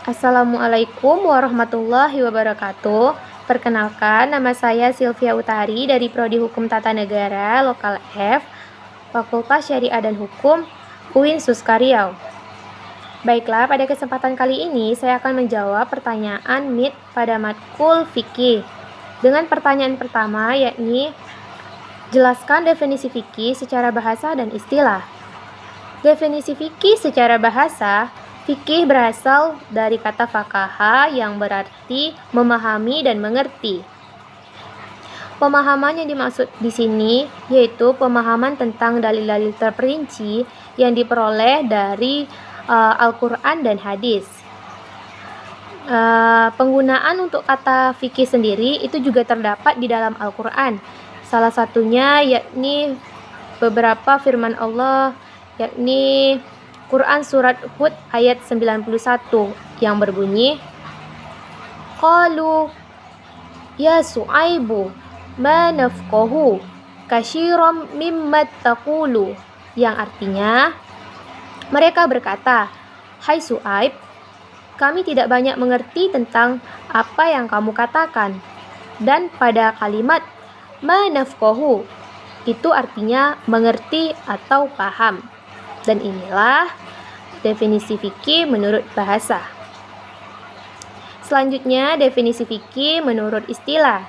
Assalamualaikum warahmatullahi wabarakatuh. Perkenalkan, nama saya Sylvia Utari dari Prodi Hukum Tata Negara Lokal F, Fakultas Syariah dan Hukum, UIN Suska Riau. Baiklah, pada kesempatan kali ini saya akan menjawab pertanyaan MIT pada matkul fikih. Dengan pertanyaan pertama, yakni jelaskan definisi fikih secara bahasa dan istilah. Definisi fikih secara bahasa, fikih berasal dari kata faqaha yang berarti memahami dan mengerti. Pemahaman yang dimaksud di sini yaitu pemahaman tentang dalil-dalil terperinci yang diperoleh dari Al-Quran dan hadis. Penggunaan untuk kata fikih sendiri itu juga terdapat di dalam Al-Quran. Salah satunya yakni beberapa firman Allah, yakni Quran Surat Hud ayat 91 yang berbunyi, Qalu ya Su'aibu ma nafqahu kasyiram mimma taqulu, yang artinya mereka berkata, hai Su'aib, kami tidak banyak mengerti tentang apa yang kamu katakan. Dan pada kalimat ma nafqahu itu artinya mengerti atau paham. Dan inilah definisi fikih menurut bahasa. Selanjutnya, definisi fikih menurut istilah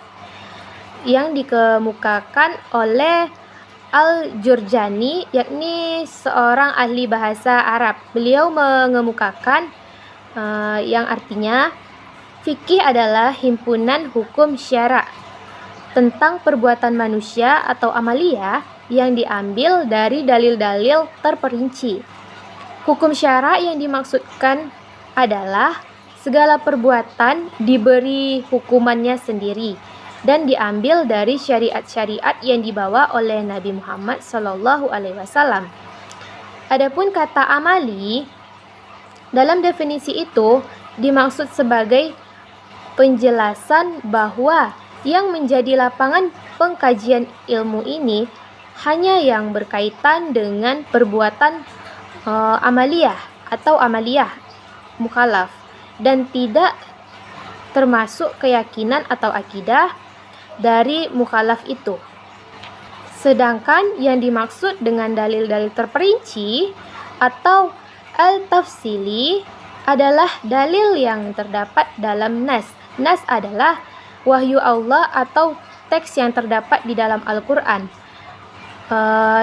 yang dikemukakan oleh Al-Jurjani, yakni seorang ahli bahasa Arab. Beliau mengemukakan yang artinya fikih adalah himpunan hukum syara tentang perbuatan manusia atau amaliyah yang diambil dari dalil-dalil terperinci. Hukum syara yang dimaksudkan adalah segala perbuatan diberi hukumannya sendiri dan diambil dari syariat-syariat yang dibawa oleh Nabi Muhammad SAW. Adapun kata amali dalam definisi itu dimaksud sebagai penjelasan bahwa yang menjadi lapangan pengkajian ilmu ini hanya yang berkaitan dengan perbuatan amaliyah atau amaliyah mukallaf dan tidak termasuk keyakinan atau akidah dari mukallaf itu. Sedangkan yang dimaksud dengan dalil-dalil terperinci atau al-tafsili adalah dalil yang terdapat dalam nas. Nas adalah wahyu Allah atau teks yang terdapat di dalam Al-Quran,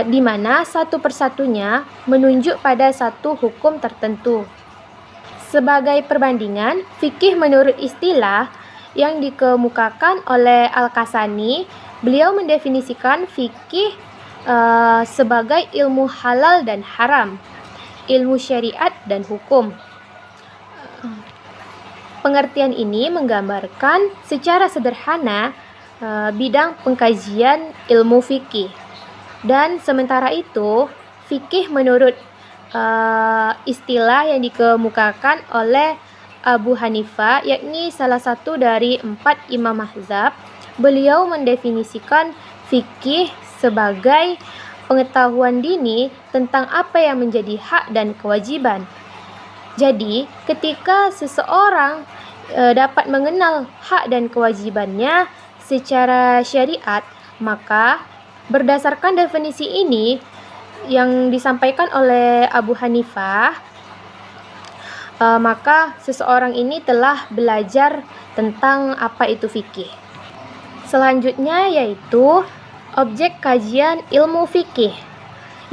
di mana satu persatunya menunjuk pada satu hukum tertentu. Sebagai perbandingan, fikih menurut istilah yang dikemukakan oleh Al-Kasani, beliau mendefinisikan fikih sebagai ilmu halal dan haram, ilmu syariat dan hukum. Pengertian ini menggambarkan secara sederhana bidang pengkajian ilmu fikih. Dan sementara itu, fikih menurut istilah yang dikemukakan oleh Abu Hanifah, yakni salah satu dari 4 imam mazhab, beliau mendefinisikan fikih sebagai pengetahuan dini tentang apa yang menjadi hak dan kewajiban. Jadi, ketika seseorang dapat mengenal hak dan kewajibannya secara syariat, maka berdasarkan definisi ini yang disampaikan oleh Abu Hanifah, maka seseorang ini telah belajar tentang apa itu fikih. Selanjutnya yaitu objek kajian ilmu fikih.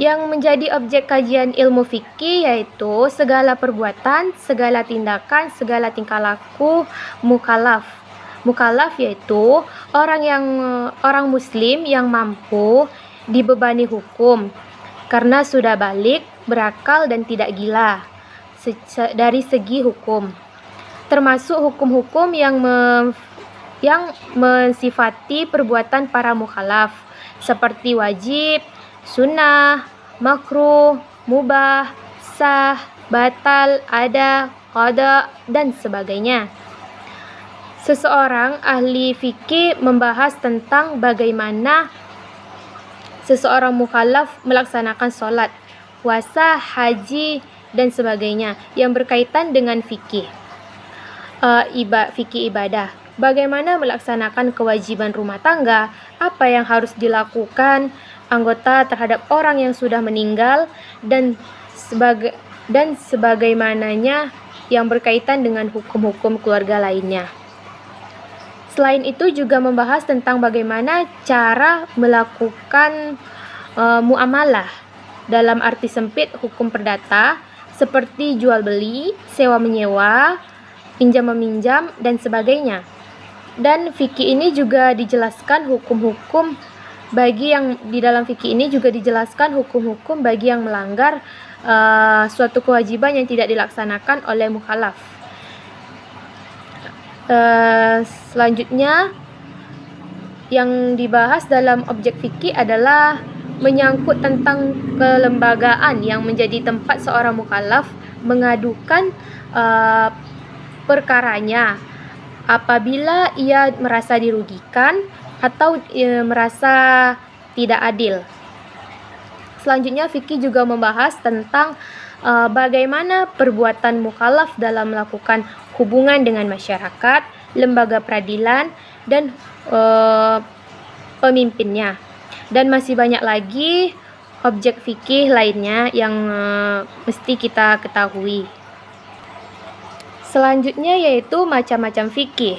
Yang menjadi objek kajian ilmu fikih yaitu segala perbuatan, segala tindakan, segala tingkah laku mukallaf. Mukallaf yaitu orang muslim yang mampu dibebani hukum karena sudah balik, berakal dan tidak gila dari segi hukum, termasuk hukum-hukum yang mensifati perbuatan para mukallaf seperti wajib, sunnah, makruh, mubah, sah, batal, ada, qada, dan sebagainya. Seseorang ahli fikih membahas tentang bagaimana seseorang mukallaf melaksanakan sholat, puasa, haji, dan sebagainya yang berkaitan dengan fikih. fikih ibadah. Bagaimana melaksanakan kewajiban rumah tangga, apa yang harus dilakukan anggota terhadap orang yang sudah meninggal, dan sebagaimananya yang berkaitan dengan hukum-hukum keluarga lainnya. Selain itu juga membahas tentang bagaimana cara melakukan muamalah dalam arti sempit hukum perdata seperti jual beli, sewa menyewa, pinjam meminjam, dan sebagainya. Dan fikih ini juga dijelaskan hukum-hukum bagi yang di dalam fikih ini juga dijelaskan hukum-hukum bagi yang melanggar suatu kewajiban yang tidak dilaksanakan oleh mukallaf. Selanjutnya yang dibahas dalam objek fikih adalah menyangkut tentang kelembagaan yang menjadi tempat seorang mukallaf mengadukan perkaranya apabila ia merasa dirugikan atau merasa tidak adil. Selanjutnya fikih juga membahas tentang bagaimana perbuatan mukallaf dalam melakukan hubungan dengan masyarakat, lembaga peradilan, dan pemimpinnya. Dan masih banyak lagi objek fikih lainnya yang mesti kita ketahui. Selanjutnya yaitu macam-macam fikih.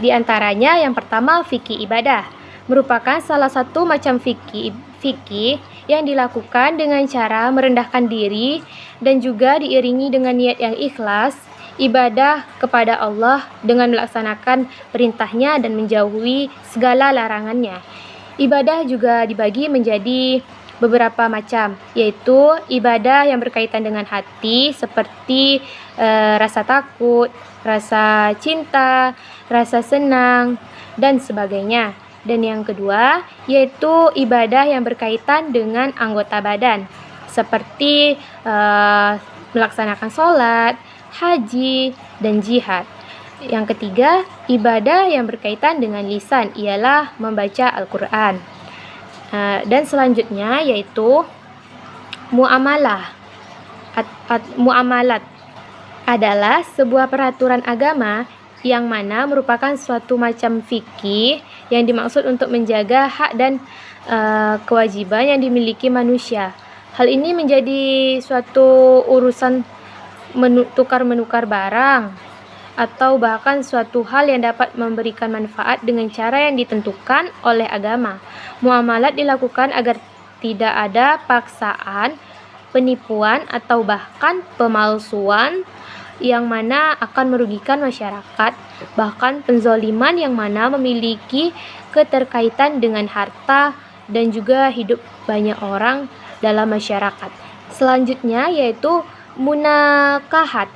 Di antaranya yang pertama fikih ibadah, merupakan salah satu macam fikih yang dilakukan dengan cara merendahkan diri dan juga diiringi dengan niat yang ikhlas, ibadah kepada Allah dengan melaksanakan perintahnya dan menjauhi segala larangannya. Ibadah juga dibagi menjadi beberapa macam, yaitu ibadah yang berkaitan dengan hati seperti rasa takut, rasa cinta, rasa senang, dan sebagainya. Dan yang kedua yaitu ibadah yang berkaitan dengan anggota badan seperti melaksanakan sholat, haji, dan jihad. Yang ketiga, ibadah yang berkaitan dengan lisan ialah membaca Al-Quran. Dan selanjutnya yaitu muamalah. Muamalat adalah sebuah peraturan agama yang mana merupakan suatu macam fikih yang dimaksud untuk menjaga hak dan kewajiban yang dimiliki manusia. Hal ini menjadi suatu urusan tukar-menukar barang atau bahkan suatu hal yang dapat memberikan manfaat dengan cara yang ditentukan oleh agama. Muamalat dilakukan agar tidak ada paksaan, penipuan, atau bahkan pemalsuan yang mana akan merugikan masyarakat, bahkan penzoliman yang mana memiliki keterkaitan dengan harta dan juga hidup banyak orang dalam masyarakat. Selanjutnya yaitu munakahat.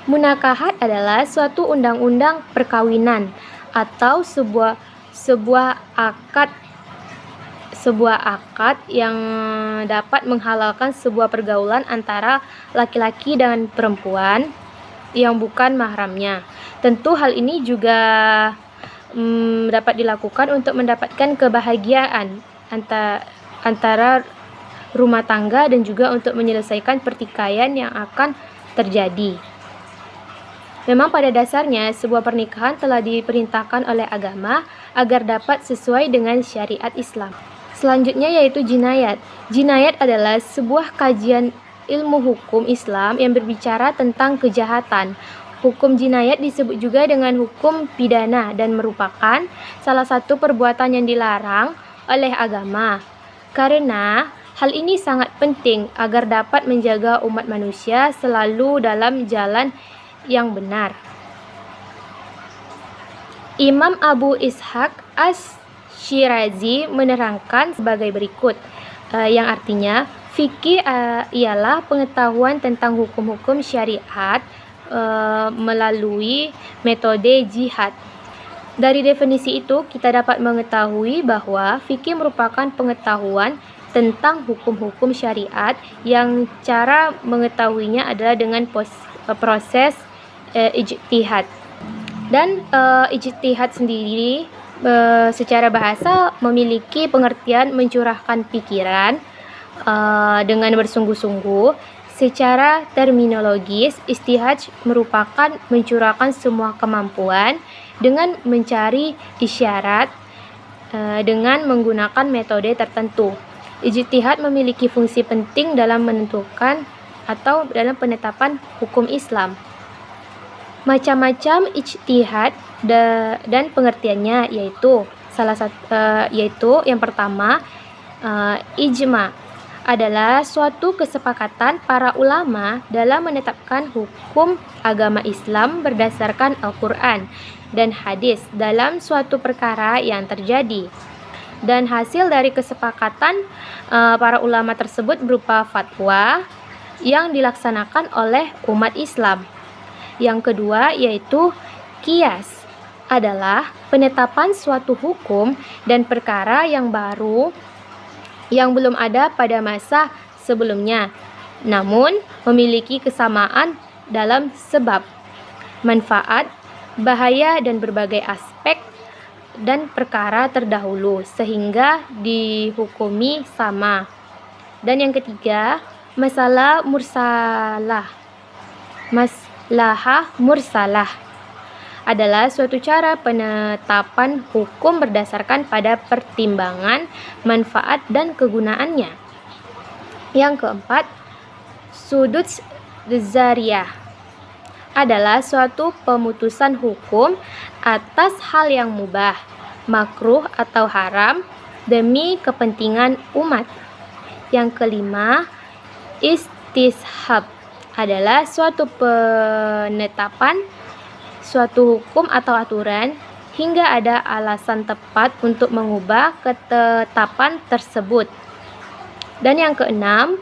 Munakahat adalah suatu undang-undang perkawinan atau sebuah akad yang dapat menghalalkan sebuah pergaulan antara laki-laki dan perempuan yang bukan mahramnya. Tentu hal ini juga dapat dilakukan untuk mendapatkan kebahagiaan antara rumah tangga dan juga untuk menyelesaikan pertikaian yang akan terjadi. Memang pada dasarnya sebuah pernikahan telah diperintahkan oleh agama agar dapat sesuai dengan syariat Islam. Selanjutnya yaitu jinayat. Jinayat adalah sebuah kajian ilmu hukum Islam yang berbicara tentang kejahatan. Hukum jinayat disebut juga dengan hukum pidana dan merupakan salah satu perbuatan yang dilarang oleh agama. Karena hal ini sangat penting agar dapat menjaga umat manusia selalu dalam jalan yang benar. Imam Abu Ishaq Asy-Syirazi menerangkan sebagai berikut, yang artinya fikih ialah pengetahuan tentang hukum-hukum syariat melalui metode jihad. Dari definisi itu kita dapat mengetahui bahwa fikih merupakan pengetahuan tentang hukum-hukum syariat yang cara mengetahuinya adalah dengan proses ijtihad. Dan ijtihad sendiri secara bahasa memiliki pengertian mencurahkan pikiran dengan bersungguh-sungguh Secara terminologis, ijtihad merupakan mencurahkan semua kemampuan dengan mencari isyarat dengan menggunakan metode tertentu. Ijtihad memiliki fungsi penting dalam menentukan atau dalam penetapan hukum Islam. Macam-macam ijtihad dan pengertiannya yaitu yang pertama, ijma adalah suatu kesepakatan para ulama dalam menetapkan hukum agama Islam berdasarkan Al-Quran dan hadis dalam suatu perkara yang terjadi. Dan hasil dari kesepakatan para ulama tersebut berupa fatwa yang dilaksanakan oleh umat Islam. Yang kedua yaitu qiyas adalah penetapan suatu hukum dan perkara yang baru yang belum ada pada masa sebelumnya, namun memiliki kesamaan dalam sebab, manfaat, bahaya dan berbagai aspek dan perkara terdahulu sehingga dihukumi sama. Dan yang ketiga, maslahah mursalah adalah suatu cara penetapan hukum berdasarkan pada pertimbangan manfaat dan kegunaannya. Yang keempat, sudut dzariyah adalah suatu pemutusan hukum atas hal yang mubah, makruh atau haram demi kepentingan umat. Yang kelima, istishab adalah suatu penetapan suatu hukum atau aturan hingga ada alasan tepat untuk mengubah ketetapan tersebut. Dan yang keenam,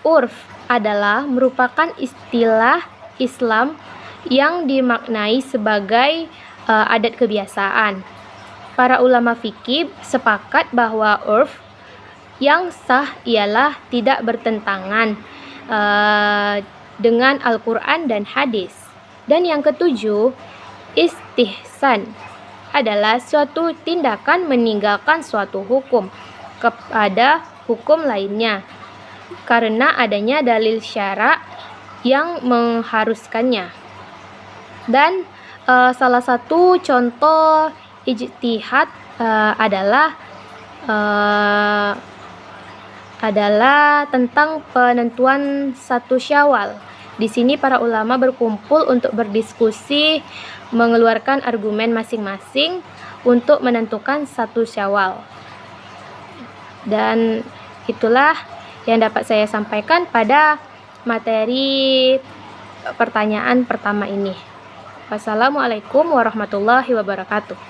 urf adalah merupakan istilah Islam yang dimaknai sebagai adat kebiasaan. Para ulama fikih sepakat bahwa urf yang sah ialah tidak bertentangan dengan Al-Quran dan hadis. Dan yang ketujuh, istihsan adalah suatu tindakan meninggalkan suatu hukum kepada hukum lainnya karena adanya dalil syara' yang mengharuskannya. Dan salah satu contoh ijtihad adalah tentang penentuan 1 Syawal. Di sini para ulama berkumpul untuk berdiskusi, mengeluarkan argumen masing-masing untuk menentukan 1 Syawal. Dan itulah yang dapat saya sampaikan pada materi pertanyaan pertama ini. Wassalamualaikum warahmatullahi wabarakatuh.